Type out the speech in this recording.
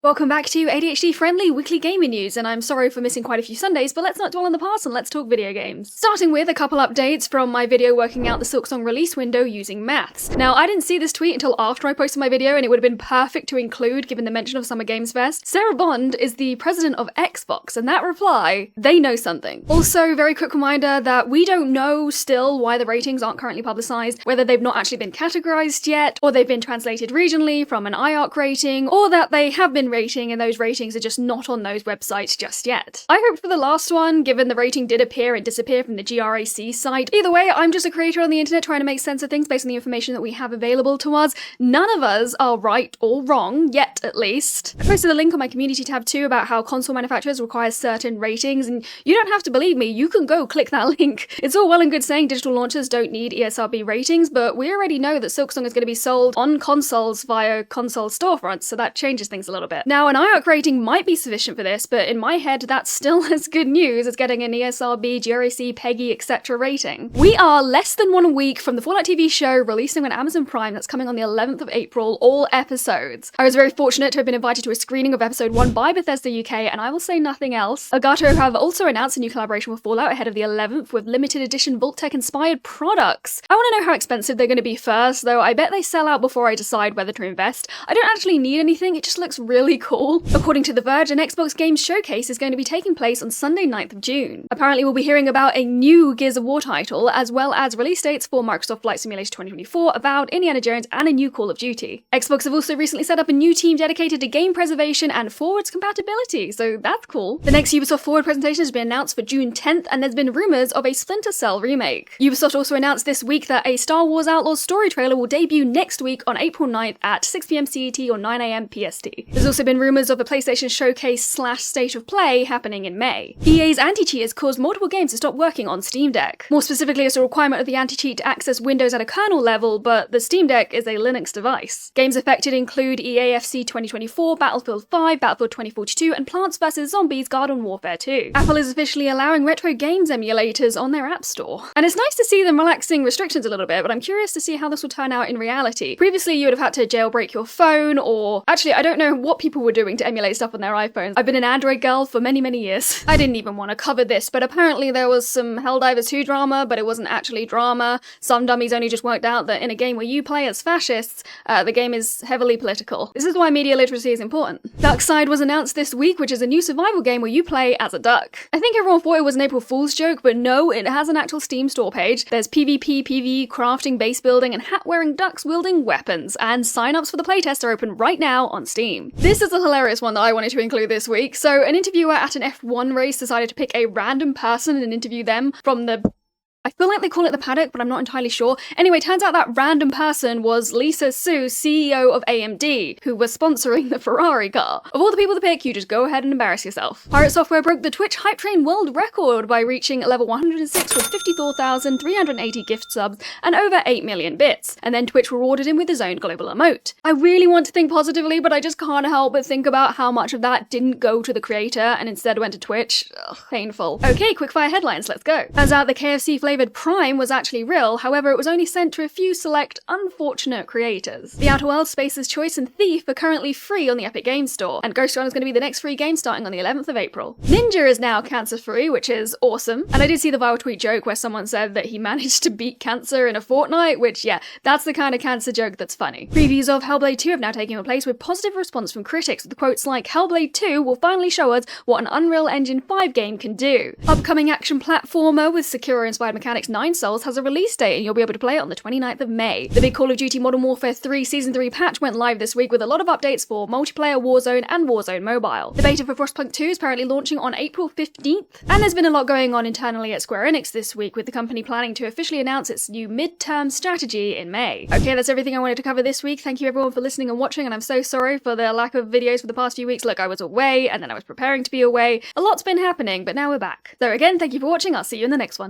Welcome back to ADHD-Friendly Weekly Gamer News, and I'm sorry for missing quite a few Sundays, but let's not dwell on the past and let's talk video games. Starting with a couple updates from my video working out the Silksong release window using maths. Now, I didn't see this tweet until after I posted my video, and it would have been perfect to include given the mention of Summer Games Fest. Sarah Bond is the president of Xbox, and that reply, they know something. Also, very quick reminder that we don't know still why the ratings aren't currently publicized, whether they've not actually been categorized yet, or they've been translated regionally from an IARC rating, or that they have been rating and those ratings are just not on those websites just yet. I hoped for the last one, given the rating did appear and disappear from the GRAC site. Either way, I'm just a creator on the internet trying to make sense of things based on the information that we have available to us. None of us are right or wrong, yet at least. I posted a link on my community tab too about how console manufacturers require certain ratings, and you don't have to believe me, you can go click that link. It's all well and good saying digital launchers don't need ESRB ratings, but we already know that Silksong is going to be sold on consoles via console storefronts, so that changes things a little bit. Now, an IARC rating might be sufficient for this, but in my head, that's still as good news as getting an ESRB, GRAC, PEGI, etc. rating. We are less than 1 week from the Fallout TV show releasing on Amazon Prime that's coming on the 11th of April, all episodes. I was very fortunate to have been invited to a screening of episode 1 by Bethesda UK, and I will say nothing else. Elgato have also announced a new collaboration with Fallout ahead of the 11th with limited edition Vault-Tec inspired products. I want to know how expensive they're going to be first, though I bet they sell out before I decide whether to invest. I don't actually need anything, it just looks really cool. According to The Verge, an Xbox Games Showcase is going to be taking place on Sunday 9th of June. Apparently we'll be hearing about a new Gears of War title, as well as release dates for Microsoft Flight Simulator 2024, Avowed, Indiana Jones, and a new Call of Duty. Xbox have also recently set up a new team dedicated to game preservation and forwards compatibility, so that's cool. The next Ubisoft Forward presentation has been announced for June 10th, and there's been rumours of a Splinter Cell remake. Ubisoft also announced this week that a Star Wars Outlaws story trailer will debut next week on April 9th at 6 PM CET or 9 AM PST. There's also been rumours of a PlayStation Showcase / State of Play happening in May. EA's anti-cheaters caused multiple games to stop working on Steamdeck. More specifically, it's a requirement of the anti-cheat to access Windows at a kernel level, but the Steamdeck is a Linux device. Games affected include EAFC 2024, Battlefield 5, Battlefield 2042, and Plants vs. Zombies Garden Warfare 2. Apple is officially allowing retro games emulators on their App Store. And it's nice to see them relaxing restrictions a little bit, but I'm curious to see how this will turn out in reality. Previously, you would have had to jailbreak your phone, or actually, I don't know what people were doing to emulate stuff on their iPhones. I've been an Android girl for many years. I didn't even want to cover this, but apparently there was some Helldivers 2 drama, but it wasn't actually drama. Some dummies only just worked out that in a game where you play as fascists, the game is heavily political. This is why media literacy is important. Duckside was announced this week, which is a new survival game where you play as a duck. I think everyone thought it was an April Fool's joke, but no, it has an actual Steam store page. There's PvP, PvE, crafting, base building, and hat-wearing ducks wielding weapons, and sign-ups for the playtest are open right now on Steam. This is a hilarious one that I wanted to include this week. So an interviewer at an F1 race decided to pick a random person and interview them from the... I feel like they call it the paddock, but I'm not entirely sure. Anyway, turns out that random person was Lisa Su, CEO of AMD, who was sponsoring the Ferrari car. Of all the people to pick, you just go ahead and embarrass yourself. PirateSoftware broke the Twitch Hype Train world record by reaching level 106 with 54,380 gift subs and over 8 million bits, and then Twitch rewarded him with his own global emote. I really want to think positively, but I just can't help but think about how much of that didn't go to the creator and instead went to Twitch. Ugh, painful. Okay, quickfire headlines, let's go. Turns out the KFC flavored Prime was actually real, however it was only sent to a few select unfortunate creators. The Outer Worlds, Space's Choice, and Thief are currently free on the Epic Games Store, and Ghost Run is going to be the next free game starting on the 11th of April. Ninja is now cancer-free, which is awesome, and I did see the viral tweet joke where someone said that he managed to beat cancer in a fortnight, which yeah, that's the kind of cancer joke that's funny. Previews of Hellblade 2 have now taken place with positive response from critics, with quotes like, "Hellblade 2 will finally show us what an Unreal Engine 5 game can do." Upcoming action platformer with Sekiro-inspired mechanics 9 Souls has a release date and you'll be able to play it on the 29th of May. The big Call of Duty Modern Warfare 3 Season 3 patch went live this week with a lot of updates for multiplayer, Warzone, and Warzone Mobile. The beta for Frostpunk 2 is apparently launching on April 15th, and there's been a lot going on internally at Square Enix this week, with the company planning to officially announce its new mid-term strategy in May. Okay, that's everything I wanted to cover this week. Thank you everyone for listening and watching, and I'm so sorry for the lack of videos for the past few weeks. Look, I was away, and then I was preparing to be away. A lot's been happening, but now we're back. So again, thank you for watching. I'll see you in the next one.